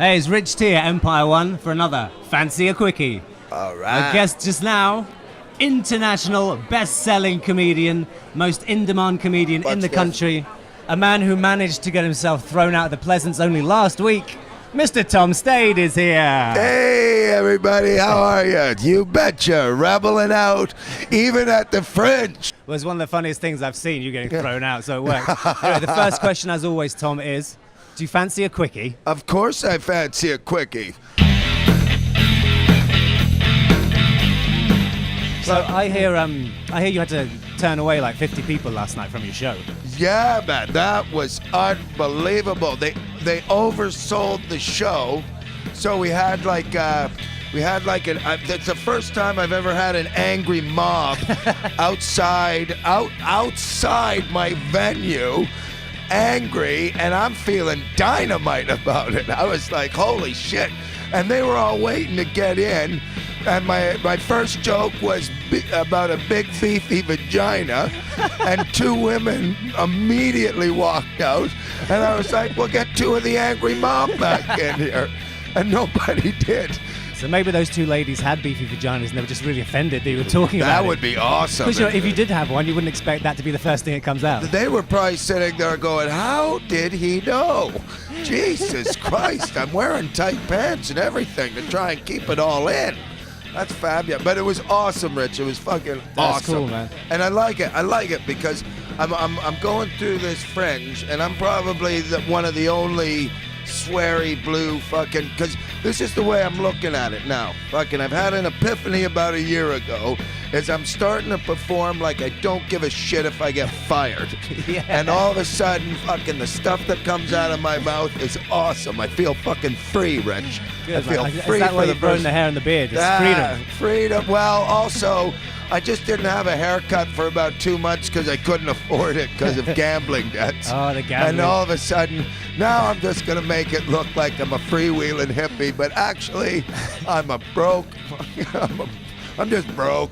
Hey, it's Rich T at Empire One for another Fancy A Quickie. All right. Our guest just now, international best-selling comedian, most in-demand comedian in the country, a man who managed to get himself thrown out of the Pleasance only last week. Mr. Tom Stade is here. Hey, everybody, how are you? You betcha, rebelling out, even at the fringe. Well, it's one of the funniest things I've seen, you getting thrown out, so it worked. Anyway, the first question, as always, Tom, is, do you fancy a quickie? Of course I fancy a quickie. So I hear you had to turn away like 50 people last night from your show. Yeah, man, that was unbelievable. They oversold the show, so we had like it's the first time I've ever had an angry mob outside my venue, angry, and I'm feeling dynamite about it. I was like, holy shit. And they were all waiting to get in. And my first joke was about a big beefy vagina, and two women immediately walked out. And I was like, we'll get two of the angry mob back in here. And nobody did. So maybe those two ladies had beefy vaginas and they were just really offended that you were talking about it. That would be awesome. Because if you did have one, you wouldn't expect that to be the first thing that comes out. They were probably sitting there going, how did he know? Jesus Christ, I'm wearing tight pants and everything to try and keep it all in. That's fabulous. But it was awesome, Rich. It was fucking awesome. That's cool, man. And I like it because I'm going through this fringe, and I'm probably one of the only sweary blue fucking, because this is the way I'm looking at it now. Fucking, I've had an epiphany about a year ago, is I'm starting to perform like I don't give a shit if I get fired. Yeah. And all of a sudden, fucking the stuff that comes out of my mouth is awesome. I feel fucking free, Rich. Good, I feel man. free. Is that why for you've grown the hair and the beard? It's freedom. Freedom. Well, also, I just didn't have a haircut for about 2 months because I couldn't afford it because of gambling debts. Oh, the gambling. And all of a sudden, now I'm just going to make it look like I'm a freewheeling hippie, but actually, I'm a broke. I'm just broke.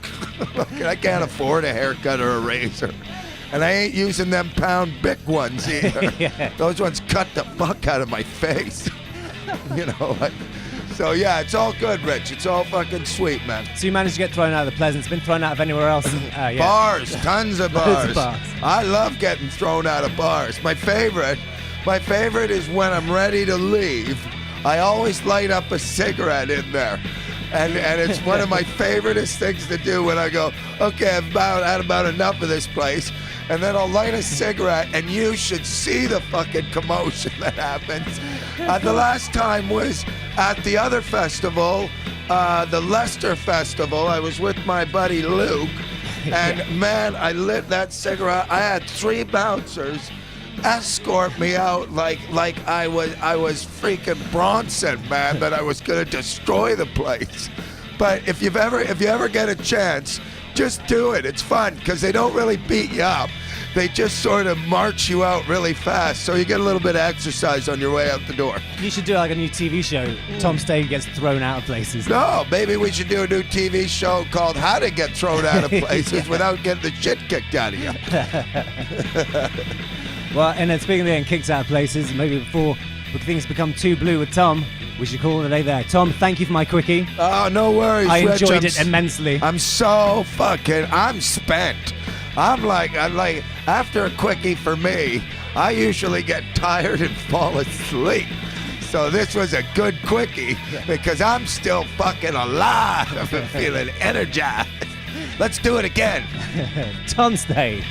I can't afford a haircut or a razor. And I ain't using them pound Bic ones either. Yeah. Those ones cut the fuck out of my face. You know, so yeah, it's all good, Rich. It's all fucking sweet, man. So you managed to get thrown out of the Pleasance. Been thrown out of anywhere else? Yeah. Bars, tons of Loads bars. of bars. I love getting thrown out of bars. My favorite is when I'm ready to leave. I always light up a cigarette in there. And it's one of my favoriteest things to do when I go, okay, I've had about enough of this place. And then I'll light a cigarette, and you should see the fucking commotion that happens. The last time was at the other festival, the Leicester Festival. I was with my buddy Luke, and man, I lit that cigarette. I had 3 bouncers escort me out like I was freaking Bronson, man, that I was gonna destroy the place. But if you ever get a chance, just do it. It's fun because they don't really beat you up. They just sort of march you out really fast, so you get a little bit of exercise on your way out the door. You should do like a new TV show. Tom Stade gets thrown out of places. No, maybe we should do a new TV show called How to Get Thrown Out of Places Without Getting the Shit Kicked Out of You. Well, and then speaking of getting kicked out of places, maybe before things become too blue with Tom, we should call it a day there. Tom, thank you for my quickie. Oh, no worries, I Rich. enjoyed it immensely. I'm spent. I'm like, after a quickie for me, I usually get tired and fall asleep. So this was a good quickie because I'm still fucking alive and feeling energized. Let's do it again. Tom Stade.